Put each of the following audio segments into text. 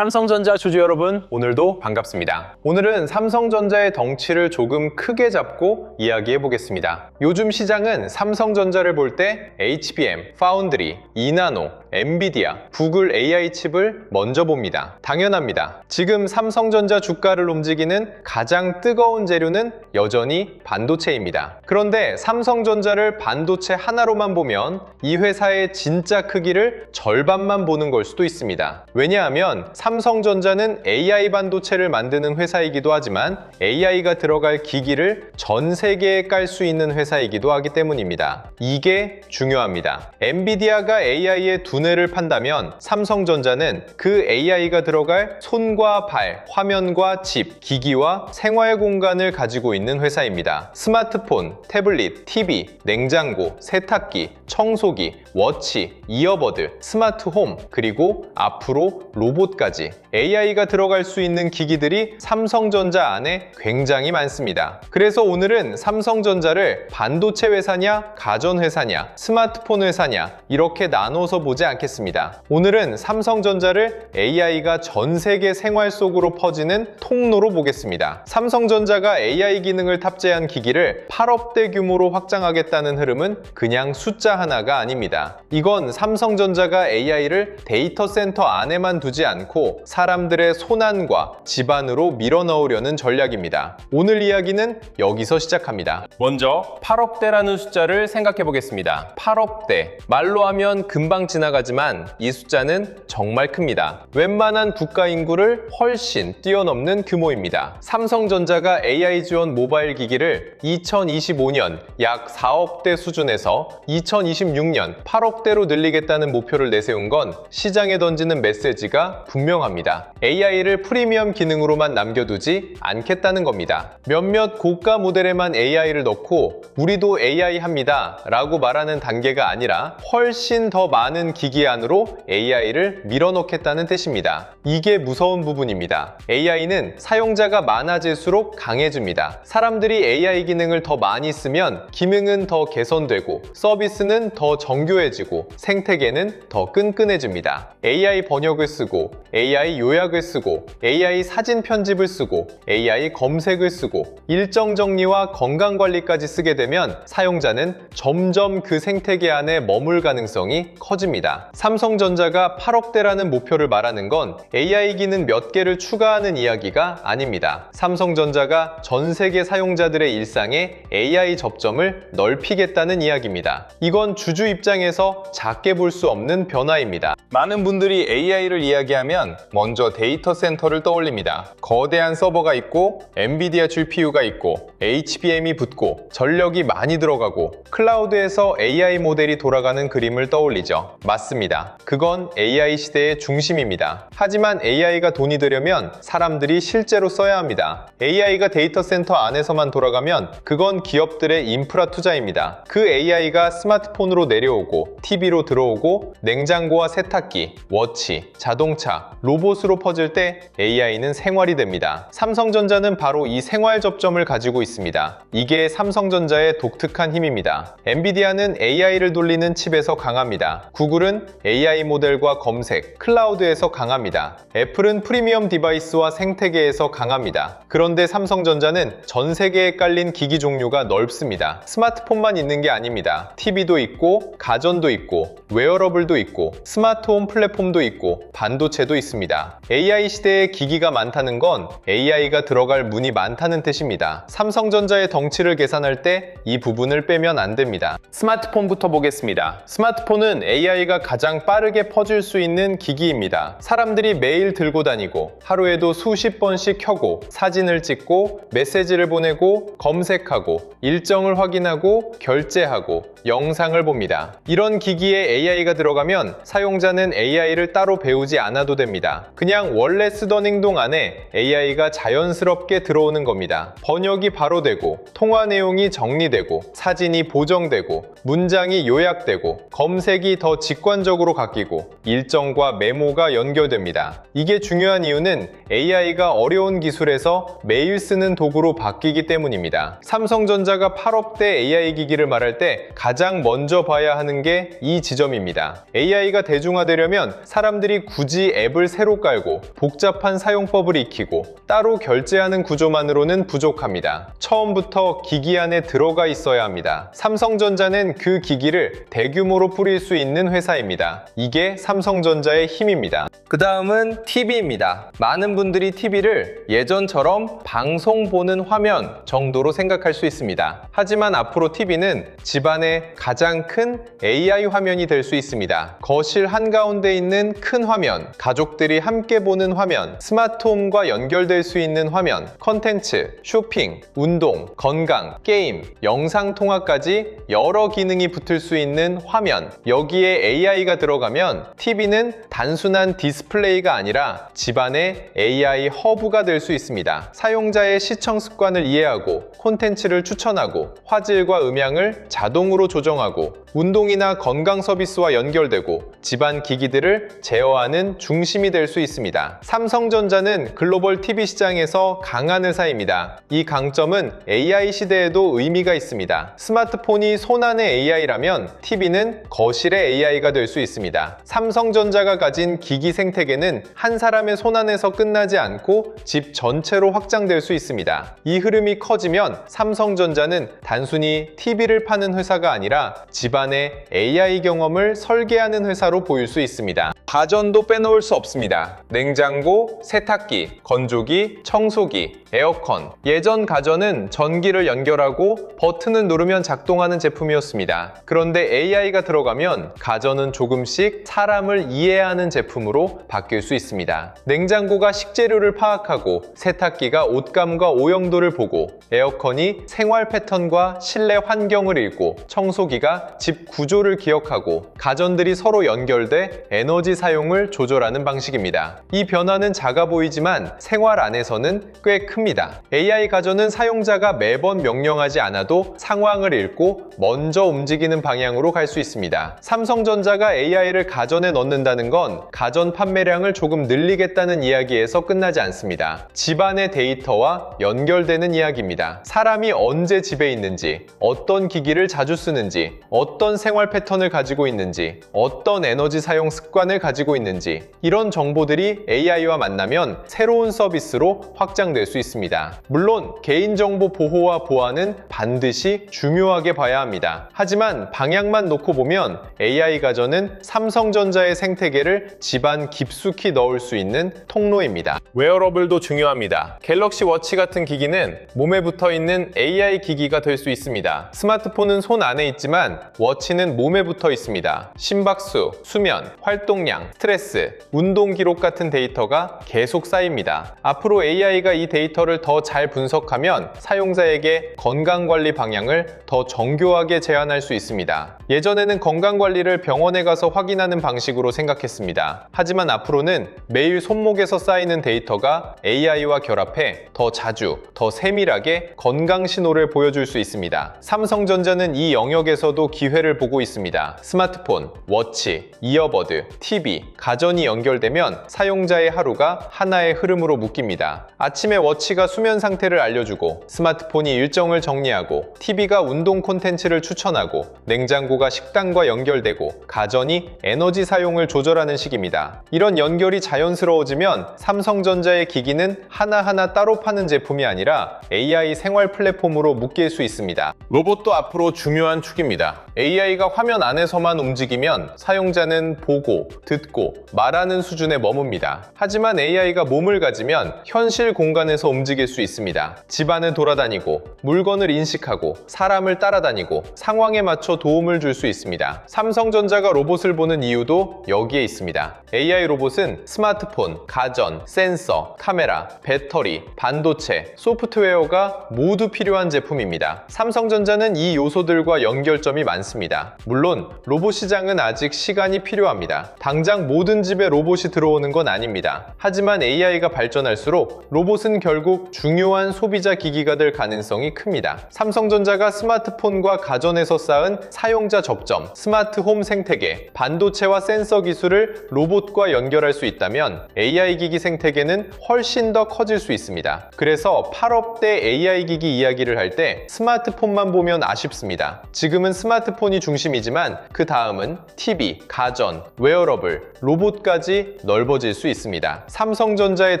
삼성전자 주주 여러분, 오늘도 반갑습니다. 오늘은 삼성전자의 덩치를 조금 크게 잡고 이야기해 보겠습니다. 요즘 시장은 삼성전자를 볼 때 HBM, 파운드리, 이나노, 엔비디아, 구글 AI 칩을 먼저 봅니다. 당연합니다. 지금 삼성전자 주가를 움직이는 가장 뜨거운 재료는 여전히 반도체입니다. 그런데 삼성전자를 반도체 하나로만 보면 이 회사의 진짜 크기를 절반만 보는 걸 수도 있습니다. 왜냐하면 삼성전자는 AI 반도체를 만드는 회사이기도 하지만 AI가 들어갈 기기를 전 세계에 깔 수 있는 회사이기도 하기 때문입니다. 이게 중요합니다. 엔비디아가 AI의 두뇌를 판다면 삼성전자는 그 AI가 들어갈 손과 발, 화면과 칩, 기기와 생활 공간을 가지고 있는 회사입니다. 스마트폰, 태블릿, TV, 냉장고, 세탁기, 청소기, 워치, 이어버드, 스마트홈, 그리고 앞으로 로봇까지 AI가 들어갈 수 있는 기기들이 삼성전자 안에 굉장히 많습니다. 그래서 오늘은 삼성전자를 반도체 회사냐, 가전회사냐, 스마트폰 회사냐 이렇게 나눠서 보지 않겠습니다. 오늘은 삼성전자를 AI가 전 세계 생활 속으로 퍼지는 통로로 보겠습니다. 삼성전자가 AI 기능을 탑재한 기기를 8억 대 규모로 확장하겠다는 흐름은 그냥 숫자 하나가 아닙니다. 이건 삼성전자가 AI를 데이터 센터 안에만 두지 않고 사람들의 손안과 집안으로 밀어넣으려는 전략입니다. 오늘 이야기는 여기서 시작합니다. 먼저 8억대라는 숫자를 생각해 보겠습니다. 8억대. 말로 하면 금방 지나가지만 이 숫자는 정말 큽니다. 웬만한 국가 인구를 훨씬 뛰어넘는 규모입니다. 삼성전자가 AI 지원 모바일 기기를 2025년 약 4억대 수준에서 2026년 8억대로 늘리겠다는 목표를 내세운 건 시장에 던지는 메시지가 분명합니다. AI를 프리미엄 기능으로만 남겨두지 않겠다는 겁니다. 몇몇 고가 모델에만 AI를 넣고 우리도 AI 합니다 라고 말하는 단계가 아니라 훨씬 더 많은 기기 안으로 AI를 밀어넣겠다는 뜻입니다. 이게 무서운 부분입니다. AI는 사용자가 많아질수록 강해집니다. 사람들이 AI 기능을 더 많이 쓰면 기능은 더 개선되고 서비스는 더 정교해지고 생태계는 더 끈끈해집니다. AI 번역을 쓰고 AI 요약을 쓰고 AI 사진 편집을 쓰고 AI 검색을 쓰고 일정 정리와 건강 관리까지 쓰게 되면 사용자는 점점 그 생태계 안에 머물 가능성이 커집니다. 삼성전자가 8억대라는 목표를 말하는 건 AI 기능 몇 개를 추가하는 이야기가 아닙니다. 삼성전자가 전 세계 사용자들의 일상에 AI 접점을 넓히겠다는 이야기입니다. 이건 주주 입장에서 작게 볼 수 없는 변화입니다. 많은 분들이 AI를 이야기하면 먼저 데이터 센터를 떠올립니다. 거대한 서버가 있고 엔비디아 GPU가 있고 HBM이 붙고 전력이 많이 들어가고 클라우드에서 AI 모델이 돌아가는 그림을 떠올리죠. 맞습니다. 그건 AI 시대의 중심입니다. 하지만 AI가 돈이 되려면 사람들이 실제로 써야 합니다. AI가 데이터 센터 안에서만 돌아가면 그건 기업들의 인프라 투자입니다. 그 AI가 스마트폰으로 내려오고 TV로 들어오고 냉장고와 세탁기, 워치, 자동차, 로봇으로 퍼질 때 AI는 생활이 됩니다. 삼성전자는 바로 이 생활 접점을 가지고 있습니다. 이게 삼성전자의 독특한 힘입니다. 엔비디아는 AI를 돌리는 칩에서 강합니다. 구글은 AI 모델과 검색, 클라우드에서 강합니다. 애플은 프리미엄 디바이스와 생태계에서 강합니다. 그런데 삼성전자는 전 세계에 깔린 기기 종류가 넓습니다. 스마트폰만 있는 게 아닙니다. TV도 있고, 가전도 있고, 웨어러블도 있고, 스마트홈 플랫폼도 있고, 반도체도 있습니다. AI 시대에 기기가 많다는 건 AI가 들어갈 문이 많다는 뜻입니다. 삼성전자의 덩치를 계산할 때 이 부분을 빼면 안 됩니다. 스마트폰부터 보겠습니다. 스마트폰은 AI가 가장 빠르게 퍼질 수 있는 기기입니다. 사람들이 매일 들고 다니고 하루에도 수십 번씩 켜고 사진을 찍고 메시지를 보내고 검색하고 일정을 확인하고 결제하고 영상을 봅니다. 이런 기기에 AI가 들어가면 사용자는 AI를 따로 배우지 않아도 됩니다. 그냥 원래 쓰던 행동 안에 AI가 자연스럽게 들어오는 겁니다. 번역이 바로 되고 통화 내용이 정리되고 사진이 보정되고 문장이 요약되고 검색이 더 직관적으로 바뀌고 일정과 메모가 연결됩니다. 이게 중요한 이유는 AI가 어려운 기술에서 매일 쓰는 도구로 바뀌기 때문입니다. 삼성전자가 8억대 AI 기기를 말할 때 가장 먼저 봐야 하는 게 이 지점입니다. AI가 대중화되려면 사람들이 굳이 앱을 새로 깔고 복잡한 사용법을 익히고 따로 결제하는 구조만으로는 부족합니다. 처음부터 기기 안에 들어가 있어야 합니다. 삼성전자는 그 기기를 대규모로 뿌릴 수 있는 회사입니다. 이게 삼성전자의 힘입니다. 그 다음은 TV입니다. 많은 분들이 TV를 예전처럼 방송 보는 화면 정도로 생각할 수 있습니다. 하지만 앞으로 TV는 집안의 가장 큰 AI 화면이 될 수 있습니다. 거실 한가운데 있는 큰 화면, 가족들이 함께 보는 화면, 스마트홈과 연결될 수 있는 화면, 컨텐츠, 쇼핑, 운동, 건강, 게임, 영상 통화까지 여러 기능이 붙을 수 있는 화면, 여기에 AI가 들어가면 TV는 단순한 디스플레이가 아니라 집안의 AI 허브가 될 수 있습니다. 사용자의 시청 습관을 이해하고 콘텐츠를 추천하고 화질과 음향을 자동으로 조정하고 운동이나 건강 서비스와 연결되고 집안 기기들을 제어하는 중심이 될 수 있습니다. 삼성전자는 글로벌 TV 시장에서 강한 회사입니다. 이 강점은 AI 시대에도 의미가 있습니다. 스마트폰이 손안의 AI라면 TV는 거실의 AI가 될 수 있습니다. 삼성전자가 가진 기기 생태계는 한 사람의 손안에서 끝나지 않고 집 전체로 확장될 수 있습니다. 이 흐름이 커지면 삼성전자는 단순히 TV를 파는 회사가 아니라 집안의 AI 경험을 설계하는 회사로 보일 수 있습니다. 가전도 빼놓을 수 없습니다. 냉장고, 세탁기, 건조기, 청소기, 에어컨. 예전 가전은 전기를 연결하고 버튼을 누르면 작동하는 제품이었습니다. 그런데 AI가 들어가면 가전은 조금씩 사람을 이해하는 제품으로 바뀔 수 있습니다. 냉장고가 식재료를 파악하고 세탁기가 옷감과 오염도를 보고 에어컨이 생활 패턴과 실내 환경을 읽고 청소기가 집 구조를 기억하고 가전들이 서로 연결돼 에너지 사용을 조절하는 방식입니다. 이 변화는 작아 보이지만 생활 안에서는 꽤 큽니다. AI 가전은 사용자가 매번 명령하지 않아도 상황을 읽고 먼저 움직이는 방향으로 갈 수 있습니다. 삼성전자가 AI를 가전에 넣는다는 건 가전 판매량을 조금 늘리겠다는 이야기에서 끝나지 않습니다. 집안의 데이터와 연결되는 이야기입니다. 사람이 언제 집에 있는지, 어떤 기기를 자주 쓰는지, 어떤 생활 패턴을 가지고 있는지, 어떤 에너지 사용 습관을 가지고 있는지 이런 정보들이 AI와 만나면 새로운 서비스로 확장될 수 있습니다. 물론 개인정보 보호와 보안은 반드시 중요하게 봐야 합니다. 하지만 방향만 놓고 보면 AI 가전은 삼성전자의 생태계를 집안 깊숙이 넣을 수 있는 통로입니다. 웨어러블도 중요합니다. 갤럭시 워치 같은 기기는 몸에 붙어 있는 AI 기기가 될 수 있습니다. 스마트폰은 손 안에 있지만 워치는 몸에 붙어 있습니다. 심박수, 수면, 활동량, 스트레스, 운동 기록 같은 데이터가 계속 쌓입니다. 앞으로 AI가 이 데이터를 더 잘 분석하면 사용자에게 건강관리 방향을 더 정교하게 제안할 수 있습니다. 예전에는 건강관리를 병원에 가서 확인하는 방식으로 생각했습니다. 하지만 앞으로는 매일 손목에서 쌓이는 데이터가 AI와 결합해 더 자주, 더 세밀하게 건강 신호를 보여줄 수 있습니다. 삼성전자는 이 영역에서도 기회를 보고 있습니다. 스마트폰, 워치, 이어버드, TV, 가전이 연결되면 사용자의 하루가 하나의 흐름으로 묶입니다. 아침에 워치가 수면 상태를 알려주고 스마트폰이 일정을 정리하고 TV가 운동 콘텐츠를 추천하고 냉장고가 식단과 연결되고 가전이 에너지 사용을 조절하는 식입니다. 이런 연결이 자연스러워지면 삼성전자의 기기는 하나하나 따로 파는 제품이 아니라 AI 생활 플랫폼으로 묶일 수 있습니다. 로봇도 앞으로 중요한 축입니다. AI가 화면 안에서만 움직이면 사용자는 보고, 듣고, 말하는 수준에 머뭅니다. 하지만 AI가 몸을 가지면 현실 공간에서 움직일 수 있습니다. 집안을 돌아다니고, 물건을 인식하고, 사람을 따라다니고, 상황에 맞춰 도움을 줄 수 있습니다. 삼성전자가 로봇을 보는 이유도 여기에 있습니다. AI 로봇은 스마트폰, 가전, 센서, 카메라, 배터리, 반도체, 소프트웨어가 모두 필요한 제품입니다. 삼성전자는 이 요소들과 연결점이 많습니다. 물론 로봇 시장은 아직 시간이 필요합니다. 당장 모든 집에 로봇이 들어오는 건 아닙니다. 하지만 AI가 발전할수록 로봇은 결국 중요한 소비자 기기가 될 가능성이 큽니다. 삼성전자가 스마트폰과 가전에서 쌓은 사용자 접점, 스마트 홈 생태계, 반도체와 센서 기술을 로봇과 연결할 수 있다면 AI 기기 생태계는 훨씬 더 커질 수 있습니다. 그래서 8억대 AI 기기 이야기를 할 때 스마트폰만 보면 아쉽습니다. 지금은 스마트폰이 중심이지만 그 다음은 TV, 가전, 웨어러블, 웨어러블, 로봇까지 넓어질 수 있습니다. 삼성전자의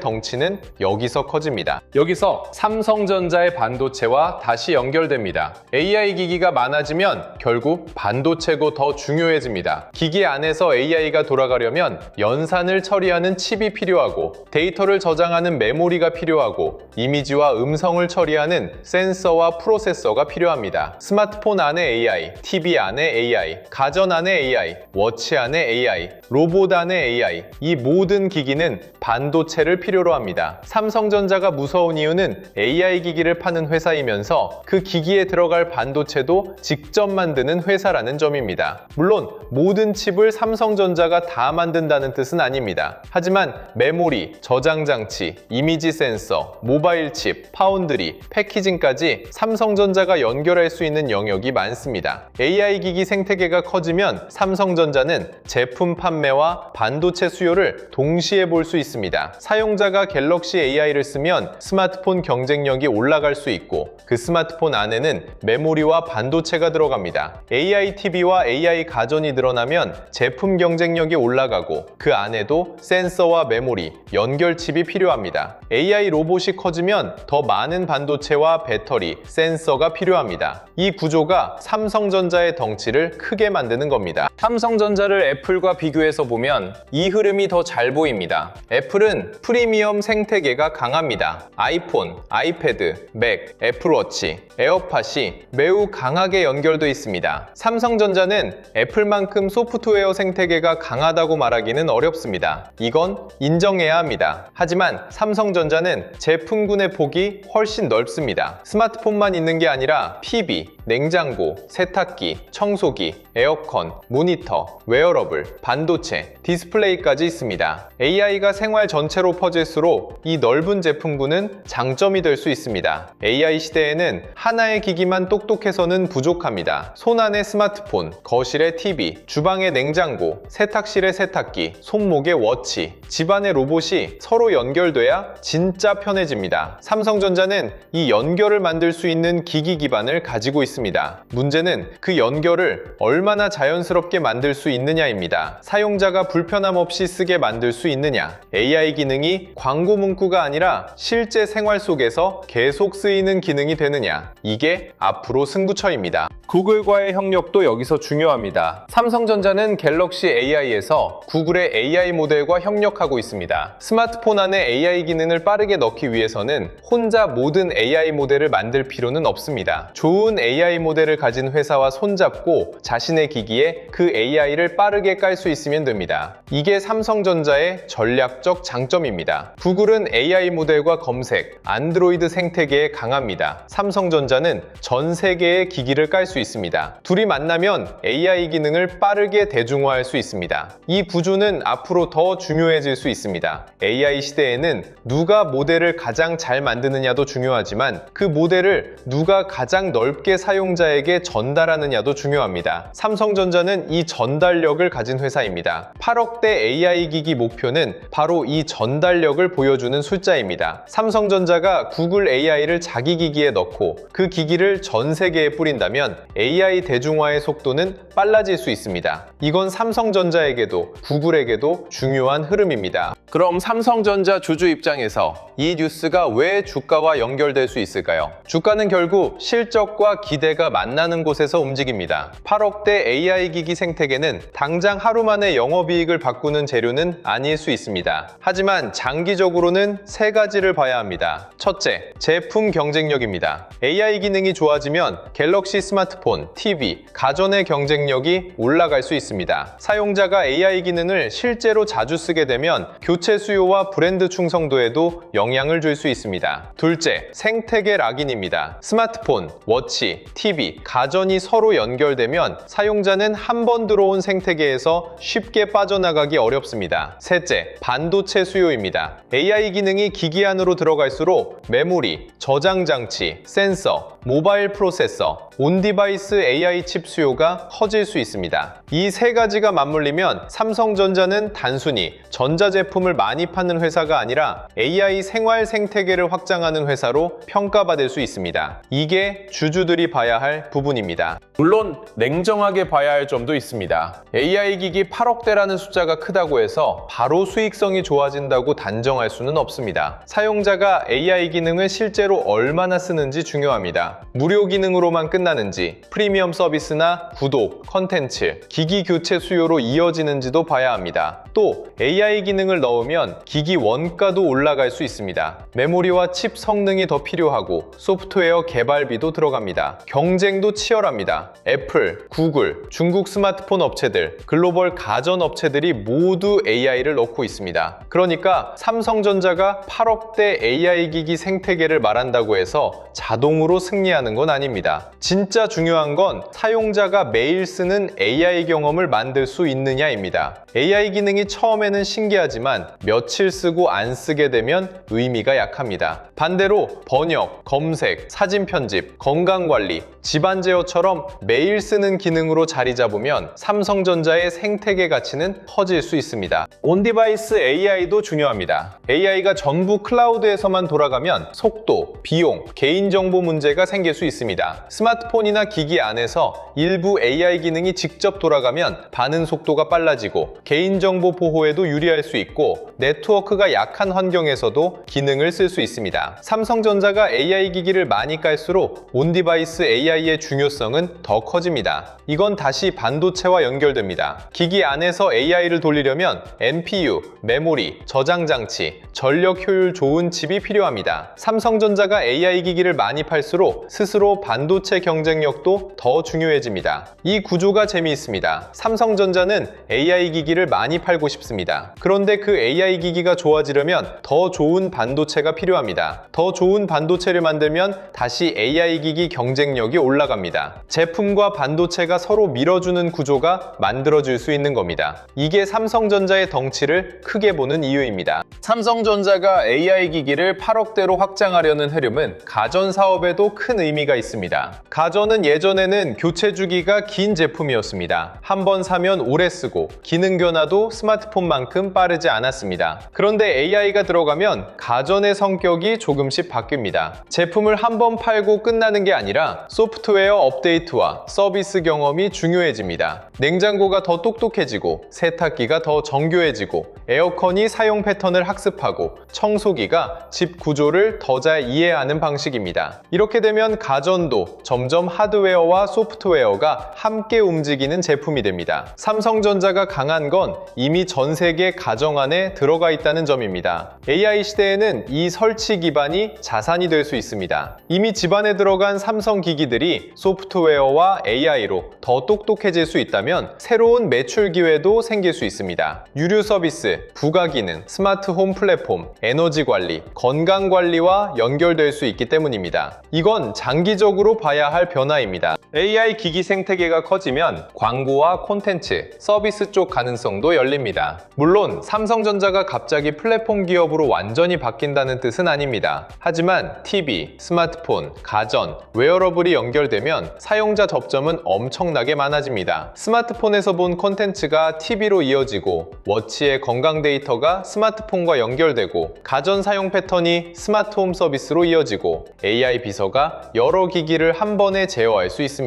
덩치는 여기서 커집니다. 여기서 삼성전자의 반도체와 다시 연결됩니다. AI 기기가 많아지면 결국 반도체고 더 중요해집니다. 기기 안에서 AI가 돌아가려면 연산을 처리하는 칩이 필요하고 데이터를 저장하는 메모리가 필요하고 이미지와 음성을 처리하는 센서와 프로세서가 필요합니다. 스마트폰 안에 AI, TV 안에 AI, 가전 안에 AI, 워치 안에 AI, 로봇 안에 AI, 이 모든 기기는 반도체를 필요로 합니다. 삼성전자가 무서운 이유는 AI 기기를 파는 회사이면서 그 기기에 들어갈 반도체도 직접 만드는 회사라는 점입니다. 물론 모든 칩을 삼성전자가 다 만든다는 뜻은 아닙니다. 하지만 메모리, 저장 장치, 이미지 센서, 모바일 칩, 파운드리, 패키징까지 삼성전자가 연결할 수 있는 영역이 많습니다. AI 기기 생태계가 커지면 삼성전자는 제품 판매와 반도체 수요를 동시에 볼 수 있습니다. 사용자가 갤럭시 AI를 쓰면 스마트폰 경쟁력이 올라갈 수 있고 그 스마트폰 안에는 메모리와 반도체가 들어갑니다. AI TV와 AI 가전이 늘어나면 제품 경쟁력이 올라가고 그 안에도 센서와 메모리, 연결칩이 필요합니다. AI 로봇이 커지면 더 많은 반도체와 배터리, 센서가 필요합니다. 이 구조가 삼성전자의 덩치를 크게 만드는 겁니다. 삼성전자를 애플과 비교해서 보면 이 흐름이 더 잘 보입니다. 애플은 프리미엄 생태계가 강합니다. 아이폰, 아이패드, 맥, 애플워치, 에어팟이 매우 강하게 연결되어 있습니다. 삼성전자는 애플만큼 소프트웨어 생태계가 강하다고 말하기는 어렵습니다. 이건 인정해야 합니다. 하지만 삼성전자는 제품군의 폭이 훨씬 넓습니다. 스마트폰만 있는 게 아니라 TV, 냉장고, 세탁기, 청소기, 에어컨, 모니터, 웨어러블, 반도체, 디스플레이까지 있습니다. AI가 생활 전체로 퍼질수록 이 넓은 제품군은 장점이 될 수 있습니다. AI 시대에는 하나의 기기만 똑똑해서는 부족합니다. 손안의 스마트폰, 거실의 TV, 주방의 냉장고, 세탁실의 세탁기, 손목의 워치, 집안의 로봇이 서로 연결돼야 진짜 편해집니다. 삼성전자는 이 연결을 만들 수 있는 기기 기반을 가지고 있습니다. 문제는 그 연결을 얼마나 자연스럽게 만들 수 있느냐입니다. 사용자가 불편함 없이 쓰게 만들 수 있느냐, AI 기능이 광고 문구가 아니라 실제 생활 속에서 계속 쓰이는 기능이 되느냐, 이게 앞으로 승부처입니다. 구글과의 협력도 여기서 중요합니다. 삼성전자는 갤럭시 AI에서 구글의 AI 모델과 협력하고 있습니다. 스마트폰 안에 AI 기능을 빠르게 넣기 위해서는 혼자 모든 AI 모델을 만들 필요는 없습니다. 좋은 AI 모델을 가진 회사와 손잡고 자신의 기기에 그 AI를 빠르게 깔 수 있으면 됩니다. 이게 삼성전자의 전략적 장점입니다. 구글은 AI 모델과 검색, 안드로이드 생태계에 강합니다. 삼성전자는 전 세계의 기기를 깔 수 있습니다. 둘이 만나면 AI 기능을 빠르게 대중화할 수 있습니다. 이 구조는 앞으로 더 중요해질 수 있습니다. AI 시대에는 누가 모델을 가장 잘 만드느냐도 중요하지만 그 모델을 누가 가장 넓게 사용자에게 전달하느냐도 중요합니다. 삼성전자는 이 전달력을 가진 회사입니다. 8억대 AI 기기 목표는 바로 이 전달력을 보여주는 숫자입니다. 삼성전자가 구글 AI를 자기 기기에 넣고 그 기기를 전 세계에 뿌린다면 AI 대중화의 속도는 빨라질 수 있습니다. 이건 삼성전자에게도 구글에게도 중요한 흐름입니다. 그럼 삼성전자 주주 입장에서 이 뉴스가 왜 주가와 연결될 수 있을까요? 주가는 결국 실적과 기대가 만나는 곳에서 움직입니다. 8억대 AI 기기 생태계는 당장 하루 만에 영업이익을 바꾸는 재료는 아닐 수 있습니다. 하지만 장기적으로는 세 가지를 봐야 합니다. 첫째, 제품 경쟁력입니다. AI 기능이 좋아지면 갤럭시 스마트폰, TV, 가전의 경쟁력이 올라갈 수 있습니다. 사용자가 AI 기능을 실제로 자주 쓰게 되면 교체 수요와 브랜드 충성도에도 영향을 줄 수 있습니다. 둘째, 생태계 락인입니다. 스마트폰, 워치, TV, 가전이 서로 연결되면 사용자는 한 번 들어온 생태계에서 쉽게 빠져나가기 어렵습니다. 셋째, 반도체 수요입니다. AI 기능이 기기 안으로 들어갈수록 메모리, 저장 장치, 센서, 모바일 프로세서, 온디바이스 AI 칩 수요가 커질 수 있습니다. 이 세 가지가 맞물리면 삼성전자는 단순히 전자제품을 많이 파는 회사가 아니라 AI 생활 생태계를 확장하는 회사로 평가받을 수 있습니다. 이게 주주들이 봐야 할 부분입니다. 물론 냉정하게 봐야 할 점도 있습니다. AI 기기 8억대라는 숫자가 크다고 해서 바로 수익성이 좋아진다고 단정할 수는 없습니다. 사용자가 AI 기능을 실제로 얼마나 쓰는지 중요합니다. 무료 기능으로만 끝나는지, 프리미엄 서비스나 구독, 컨텐츠, 기기 교체 수요로 이어지는지도 봐야 합니다. 또 AI 기능을 넣으면 기기 원가도 올라갈 수 있습니다. 메모리와 칩 성능이 더 필요하고 소프트웨어 개발비도 들어갑니다. 경쟁도 치열합니다. 애플, 구글, 중국 스마트폰 업체들, 글로벌 가전 업체들이 모두 AI를 넣고 있습니다. 그러니까 삼성전자가 8억대 AI 기기 생태계를 말한다고 해서 자동으로 승리하는 건 아닙니다. 진짜 중요한 건 사용자가 매일 쓰는 AI 경험을 만들 수 있느냐입니다. AI 기능이 처음에는 신기하지만 며칠 쓰고 안 쓰게 되면 의미가 약합니다. 반대로 번역, 검색, 사진 편집, 건강관리, 집안 제어처럼 매일 쓰는 기능으로 자리 잡으면 삼성전자의 생태계 가치는 커질 수 있습니다. 온디바이스 AI도 중요합니다. AI가 전부 클라우드에서만 돌아가면 속도, 비용, 개인정보 문제가 생길 수 있습니다. 스마트폰이나 기기 안에서 일부 AI 기능이 직접 돌아가면 반응 속도가 빨라지고 개인정보 보호에도 유리할 수 있고 네트워크가 약한 환경에서도 기능을 쓸 수 있습니다. 삼성전자가 AI 기기를 많이 깔수록 온디바이스 AI의 중요성은 더 커집니다. 이건 다시 반도체와 연결됩니다. 기기 안에서 AI를 돌리려면 NPU, 메모리, 저장 장치, 전력 효율 좋은 칩이 필요합니다. 삼성전자가 AI 기기를 많이 팔수록 스스로 반도체 경쟁력도 더 중요해집니다. 이 구조가 재미있습니다. 삼성전자는 AI 기기를 많이 팔고 싶습니다. 그런데 그 AI 기기가 좋아지려면 더 좋은 반도체가 필요합니다. 더 좋은 반도체를 만들면 다시 AI 기기 경쟁력이 올라갑니다. 제품과 반도체가 서로 밀어주는 구조가 만들어질 수 있는 겁니다. 이게 삼성전자의 덩치를 크게 보는 이유입니다. 삼성전자가 AI 기기를 8억대로 확장하려는 흐름은 가전 사업에도 큰 의미가 있습니다. 가전은 예전에는 교체 주기가 긴 제품이었습니다. 한 번 사면 오래 쓰고 기능 변화도 스마트폰만큼 빠르지 않았습니다. 그런데 AI가 들어가면 가전의 성격이 조금씩 바뀝니다. 제품을 한 번 팔고 끝나는 게 아니라 소프트웨어 업데이트와 서비스 경험이 중요해집니다. 냉장고가 더 똑똑해지고 세탁기가 더 정교해지고 에어컨이 사용 패턴을 학습하고 청소기가 집 구조를 더 잘 이해하는 방식입니다. 이렇게 되면 가전도 점점 하드웨어와 소프트웨어가 함께 움직이는 제품이 됩니다. 삼성전자가 강한 건 이미 전 세계 가정 안에 들어가 있다는 점입니다. AI 시대에는 이 설치 기반이 자산이 될 수 있습니다. 이미 집안에 들어간 삼성 기기들이 소프트웨어와 AI로 더 똑똑해질 수 있다면 새로운 매출 기회도 생길 수 있습니다. 유료 서비스, 부가 기능, 스마트 홈 플랫폼, 에너지 관리, 건강 관리와 연결될 수 있기 때문입니다. 이건 장기적으로 봐야 할 변화입니다. AI 기기 생태계가 커지면 광고와 콘텐츠, 서비스 쪽 가능성도 열립니다. 물론 삼성전자가 갑자기 플랫폼 기업으로 완전히 바뀐다는 뜻은 아닙니다. 하지만 TV, 스마트폰, 가전, 웨어러블이 연결되면 사용자 접점은 엄청나게 많아집니다. 스마트폰에서 본 콘텐츠가 TV로 이어지고 워치의 건강 데이터가 스마트폰과 연결되고 가전 사용 패턴이 스마트홈 서비스로 이어지고 AI 비서가 여러 기기를 한 번에 제어할 수 있습니다.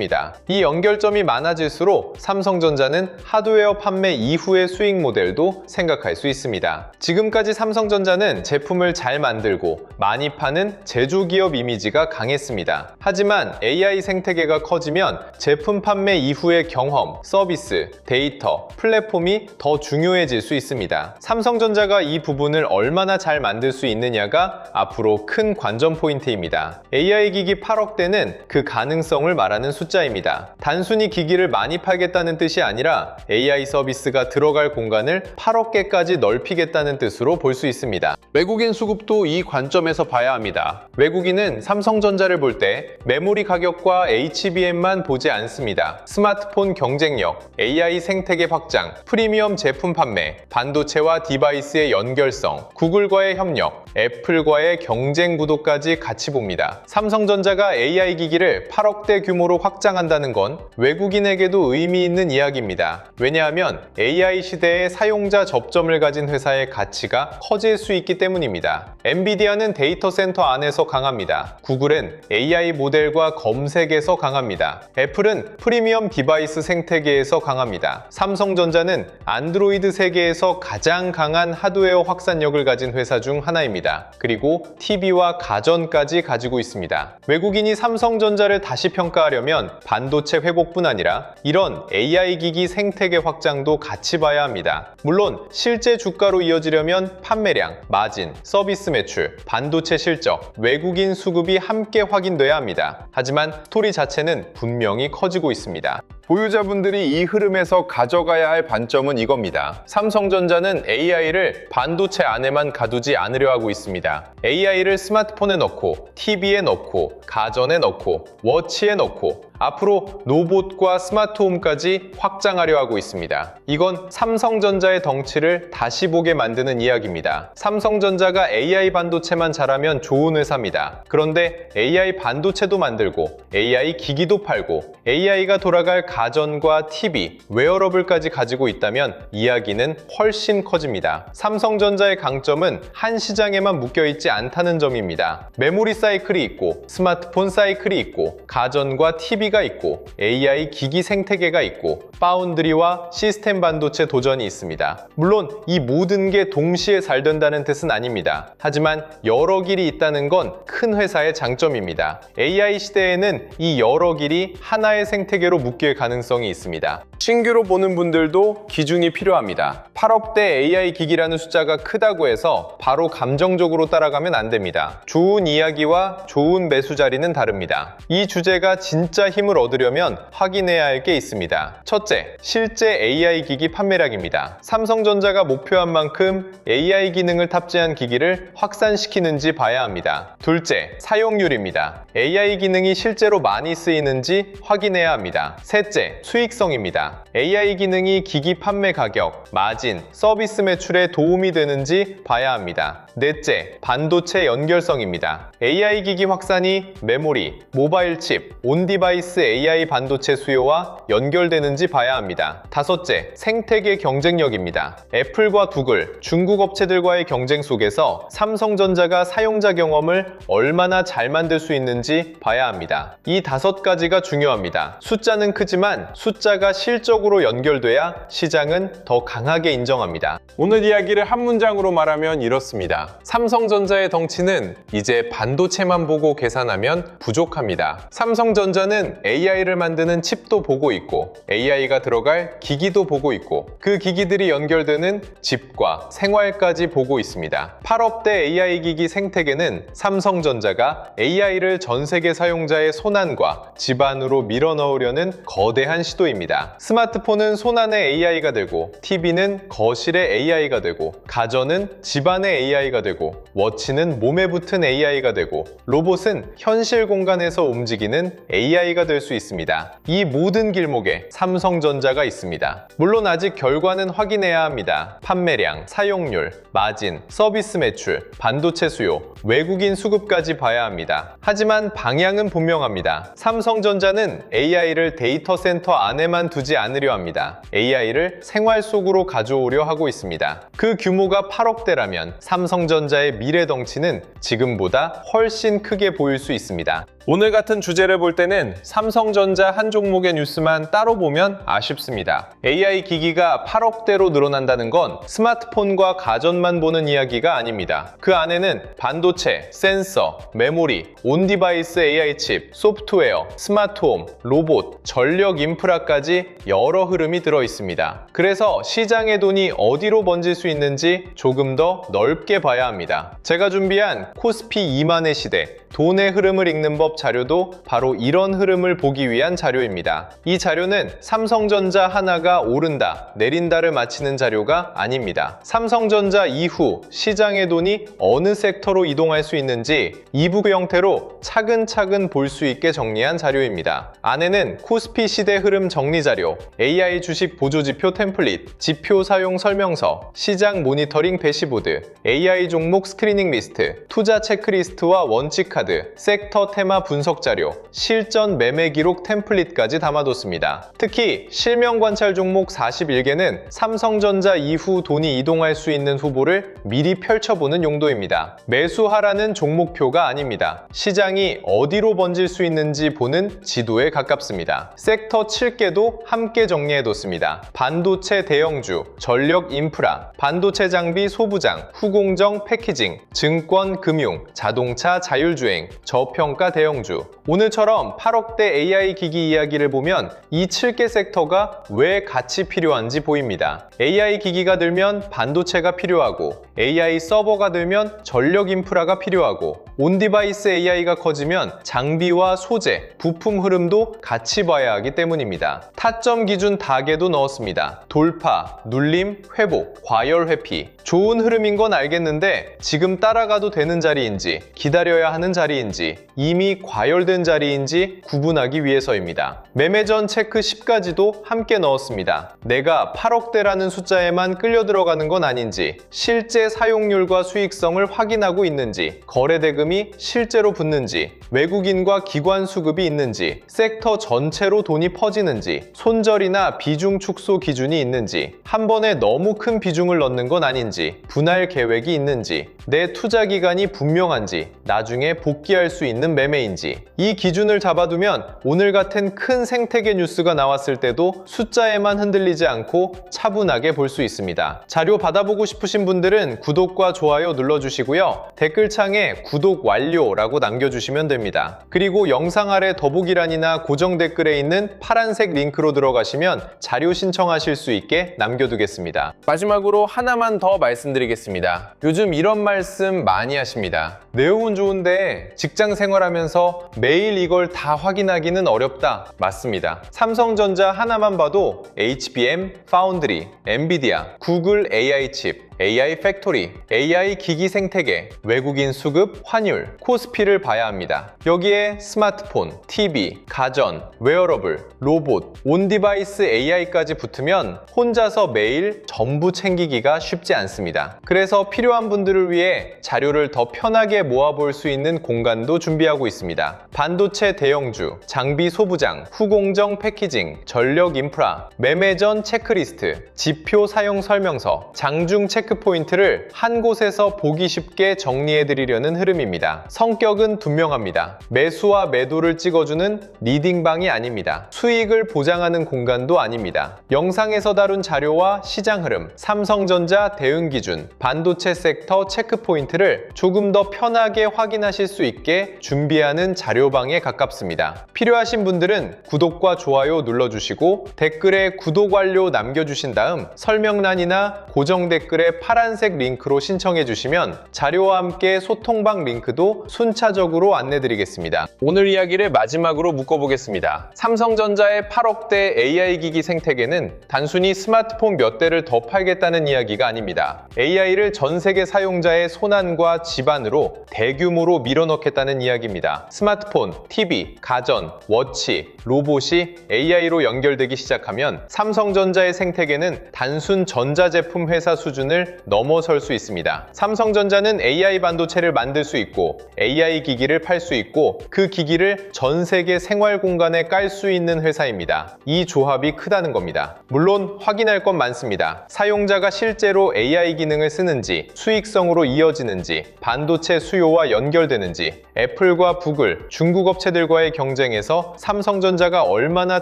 이 연결점이 많아질수록 삼성전자는 하드웨어 판매 이후의 수익 모델도 생각할 수 있습니다. 지금까지 삼성전자는 제품을 잘 만들고 많이 파는 제조기업 이미지가 강했습니다. 하지만 AI 생태계가 커지면 제품 판매 이후의 경험, 서비스, 데이터, 플랫폼이 더 중요해질 수 있습니다. 삼성전자가 이 부분을 얼마나 잘 만들 수 있느냐가 앞으로 큰 관전 포인트입니다. AI 기기 8억대는 그 가능성을 말하는 숫자입니다. 단순히 기기를 많이 팔겠다는 뜻이 아니라 AI 서비스가 들어갈 공간을 8억 개까지 넓히겠다는 뜻으로 볼 수 있습니다. 외국인 수급도 이 관점에서 봐야 합니다. 외국인은 삼성전자를 볼 때 메모리 가격과 HBM만 보지 않습니다. 스마트폰 경쟁력, AI 생태계 확장, 프리미엄 제품 판매, 반도체와 디바이스의 연결성, 구글과의 협력, 애플과의 경쟁 구도까지 같이 봅니다. 삼성전자가 AI 기기를 8억대 규모로 확장한다는 건 외국인에게도 의미 있는 이야기입니다. 왜냐하면 AI 시대에 사용자 접점을 가진 회사의 가치가 커질 수 있기 때문입니다. 엔비디아는 데이터 센터 안에서 강합니다. 구글은 AI 모델과 검색에서 강합니다. 애플은 프리미엄 디바이스 생태계에서 강합니다. 삼성전자는 안드로이드 세계에서 가장 강한 하드웨어 확산력을 가진 회사 중 하나입니다. 그리고 TV와 가전까지 가지고 있습니다. 외국인이 삼성전자를 다시 평가하려면 반도체 회복뿐 아니라 이런 AI 기기 생태계 확장도 같이 봐야 합니다. 물론 실제 주가로 이어지려면 판매량, 마진, 서비스 매출, 반도체 실적, 외국인 수급이 함께 확인돼야 합니다. 하지만 스토리 자체는 분명히 커지고 있습니다. 보유자분들이 이 흐름에서 가져가야 할 관점은 이겁니다. 삼성전자는 AI를 반도체 안에만 가두지 않으려 하고 있습니다. AI를 스마트폰에 넣고, TV에 넣고, 가전에 넣고, 워치에 넣고, 앞으로 로봇과 스마트홈까지 확장하려 하고 있습니다. 이건 삼성전자의 덩치를 다시 보게 만드는 이야기입니다. 삼성전자가 AI 반도체만 잘하면 좋은 회사입니다. 그런데 AI 반도체도 만들고 AI 기기도 팔고 AI가 돌아갈 가전과 TV, 웨어러블까지 가지고 있다면 이야기는 훨씬 커집니다. 삼성전자의 강점은 한 시장에만 묶여있지 않다는 점입니다. 메모리 사이클이 있고 스마트폰 사이클이 있고 가전과 TV가 있고 AI 기기 생태계가 있고 파운드리와 시스템 반도체 도전이 있습니다. 물론 이 모든 게 동시에 잘 된다는 뜻은 아닙니다. 하지만 여러 길이 있다는 건 큰 회사의 장점입니다. AI 시대에는 이 여러 길이 하나의 생태계로 묶일 가능성이 있습니다. 신규로 보는 분들도 기준이 필요합니다. 8억대 AI 기기라는 숫자가 크다고 해서 바로 감정적으로 따라가면 안 됩니다. 좋은 이야기와 좋은 매수 자리는 다릅니다. 이 주제가 진짜 힘을 얻으려면 확인해야 할 게 있습니다. 첫째, 실제 AI 기기 판매량입니다. 삼성전자가 목표한 만큼 AI 기능을 탑재한 기기를 확산시키는지 봐야 합니다. 둘째, 사용률입니다. AI 기능이 실제로 많이 쓰이는지 확인해야 합니다. 셋째, 수익성입니다. AI 기능이 기기 판매 가격, 마진, 서비스 매출에 도움이 되는지 봐야 합니다. 넷째, 반도체 연결성입니다. AI 기기 확산이 메모리, 모바일 칩, 온디바이스 AI 반도체 수요와 연결되는지 봐야 합니다. 다섯째, 생태계 경쟁력입니다. 애플과 구글, 중국 업체들과의 경쟁 속에서 삼성전자가 사용자 경험을 얼마나 잘 만들 수 있는지 봐야 합니다. 이 5가지가 중요합니다. 숫자는 크지만 숫자가 실적으로 연결돼야 시장은 더 강하게 인정합니다. 오늘 이야기를 한 문장으로 말하면 이렇습니다. 삼성전자의 덩치는 이제 반도체만 보고 계산하면 부족합니다. 삼성전자는 AI를 만드는 칩도 보고 있고 AI가 들어갈 기기도 보고 있고 그 기기들이 연결되는 집과 생활까지 보고 있습니다. 8억대 AI 기기 생태계는 삼성전자가 AI를 전 세계 사용자의 손안과 집안으로 밀어넣으려는 거대한 시도입니다. 스마트폰은 손안에 AI가 되고 TV는 거실에 AI가 되고 가전은 집안에 AI가 되고 워치는 몸에 붙은 AI가 되고 로봇은 현실 공간에서 움직이는 AI가 될 수 있습니다. 이 모든 길목에 삼성전자가 있습니다. 물론 아직 결과는 확인해야 합니다. 판매량, 사용률, 마진, 서비스 매출, 반도체 수요, 외국인 수급까지 봐야 합니다. 하지만 방향은 분명합니다. 삼성전자는 AI를 데이터 센터 안에만 두지 않으려 합니다. AI를 생활 속으로 가져오려 하고 있습니다. 그 규모가 8억대라면 삼성전자의 미래 덩치는 지금보다 훨씬 크게 보일 수 있습니다. 오늘 같은 주제를 볼 때는 삼성전자 한 종목의 뉴스만 따로 보면 아쉽습니다. AI 기기가 8억대로 늘어난다는 건 스마트폰과 가전만 보는 이야기가 아닙니다. 그 안에는 반도체, 센서, 메모리, 온디바이스 AI 칩, 소프트웨어, 스마트홈, 로봇, 전력 인프라까지 여러 흐름이 들어 있습니다. 그래서 시장의 돈이 어디로 번질 수 있는지 조금 더 넓게 봐야 합니다. 제가 준비한 코스피 2만의 시대, 돈의 흐름을 읽는 법 자료도 바로 이런 흐름을 보기 위한 자료입니다. 이 자료는 삼성전자 하나가 오른다, 내린다를 맞히는 자료가 아닙니다. 삼성전자 이후 시장의 돈이 어느 섹터로 이동할 수 있는지 이북 형태로 차근차근 볼 수 있게 정리한 자료입니다. 안에는 코스피 시대 흐름 정리 자료, AI 주식 보조지표 템플릿, 지표 사용 설명서, 시장 모니터링 대시보드, AI 종목 스크리닝 리스트, 투자 체크리스트와 원칙 카드, 섹터 테마 분석 자료, 실전 매매 기록 템플릿까지 담아뒀습니다. 특히 실명 관찰 종목 41개는 삼성전자 이후 돈이 이동할 수 있는 후보를 미리 펼쳐보는 용도입니다. 매수하라는 종목표가 아닙니다. 시장이 어디로 번질 수 있는지 보는 지도에 가깝습니다. 섹터 7개도 함께 정리해뒀습니다. 반도체 대형주, 전력 인프라, 반도체 장비 소부장, 후공정 패키징, 증권 금융, 자동차 자율주행, 저평가 대형주. 오늘처럼 8억대 AI 기기 이야기를 보면 이 7개 섹터가 왜 같이 필요한지 보입니다. AI 기기가 늘면 반도체가 필요하고, AI 서버가 늘면 전력 인프라가 필요하고, 온디바이스 AI가 커지면 장비와 소재, 부품 흐름도 같이 봐야 하기 때문입니다. 타점 기준 다개도 넣었습니다. 돌파, 눌림, 회복, 과열 회피. 좋은 흐름인 건 알겠는데 지금 따라가도 되는 자리인지, 기다려야 하는 자리인지, 이미 과열된 자리인지 구분하기 위해서입니다. 매매 전 체크 10가지도 함께 넣었습니다. 내가 8억대라는 숫자에만 끌려 들어가는 건 아닌지, 실제 사용률과 수익성을 확인하고 있는지, 거래 대금이 실제로 붙는지, 외국인과 기관 수급이 있는지, 섹터 전체로 돈이 퍼지는지, 손절이나 비중 축소 기준이 있는지, 한 번에 너무 큰 비중을 넣는 건 아닌지, 분할 계획이 있는지, 내 투자 기간이 분명한지, 나중에 복귀할 수 있는 매매인지. 이 기준을 잡아두면 오늘 같은 큰 생태계 뉴스가 나왔을 때도 숫자에만 흔들리지 않고 차분하게 볼 수 있습니다. 자료 받아보고 싶으신 분들은 구독과 좋아요 눌러주시고요. 댓글창에 구독 완료라고 남겨주시면 됩니다. 그리고 영상 아래 더보기란이나 고정 댓글에 있는 파란색 링크로 들어가시면 자료 신청하실 수 있게 남겨두겠습니다. 마지막으로 하나만 더 말씀드리겠습니다. 요즘 이런 말씀 많이 하십니다. 내용은 좋은데 직장 생활하면서 매일 이걸 다 확인하기는 어렵다. 맞습니다. 삼성전자 하나만 봐도 HBM, 파운드리, 엔비디아, 구글 AI 칩, AI 팩토리, AI 기기 생태계, 외국인 수급, 환율, 코스피를 봐야 합니다. 여기에 스마트폰, TV, 가전, 웨어러블, 로봇, 온디바이스 AI까지 붙으면 혼자서 매일 전부 챙기기가 쉽지 않습니다. 그래서 필요한 분들을 위해 자료를 더 편하게 모아볼 수 있는 공간도 준비하고 있습니다. 반도체 대형주, 장비 소부장, 후공정 패키징, 전력 인프라, 매매 전 체크리스트, 지표 사용 설명서, 장중 체크 포인트를 한 곳에서 보기 쉽게 정리해드리려는 흐름입니다. 성격은 분명합니다. 매수와 매도를 찍어주는 리딩방이 아닙니다. 수익을 보장하는 공간도 아닙니다. 영상에서 다룬 자료와 시장 흐름, 삼성전자 대응 기준, 반도체 섹터 체크 포인트를 조금 더 편하게 확인하실 수 있게 준비하는 자료방에 가깝습니다. 필요하신 분들은 구독과 좋아요 눌러주시고 댓글에 구독 완료 남겨주신 다음 설명란이나 고정 댓글에 파란색 링크로 신청해 주시면 자료와 함께 소통방 링크도 순차적으로 안내드리겠습니다. 오늘 이야기를 마지막으로 묶어보겠습니다. 삼성전자의 8억대 AI 기기 생태계는 단순히 스마트폰 몇 대를 더 팔겠다는 이야기가 아닙니다. AI를 전 세계 사용자의 손안과 집안으로 대규모로 밀어넣겠다는 이야기입니다. 스마트폰, TV, 가전, 워치, 로봇이 AI로 연결되기 시작하면 삼성전자의 생태계는 단순 전자제품 회사 수준을 넘어설 수 있습니다. 삼성전자는 AI 반도체를 만들 수 있고 AI 기기를 팔 수 있고 그 기기를 전 세계 생활 공간에 깔 수 있는 회사입니다. 이 조합이 크다는 겁니다. 물론 확인할 건 많습니다. 사용자가 실제로 AI 기능을 쓰는지, 수익성으로 이어지는지, 반도체 수요와 연결되는지, 애플과 구글, 중국 업체들과의 경쟁에서 삼성전자가 얼마나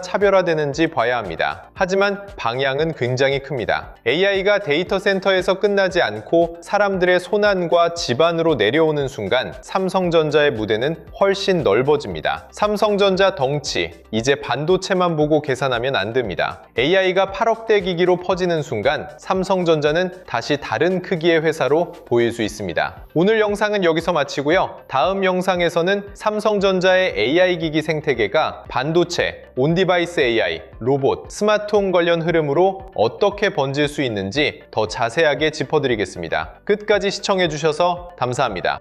차별화되는지 봐야 합니다. 하지만 방향은 굉장히 큽니다. AI가 데이터 센터에서 여기서 끝나지 않고 사람들의 손안과 집안으로 내려오는 순간 삼성전자의 무대는 훨씬 넓어집니다. 삼성전자 덩치, 이제 반도체만 보고 계산하면 안 됩니다. AI가 8억대 기기로 퍼지는 순간 삼성전자는 다시 다른 크기의 회사로 보일 수 있습니다. 오늘 영상은 여기서 마치고요. 다음 영상에서는 삼성전자의 AI 기기 생태계가 반도체, 온디바이스 AI, 로봇, 스마트홈 관련 흐름으로 어떻게 번질 수 있는지 더 자세하게 짚어드리겠습니다. 끝까지 시청해주셔서 감사합니다.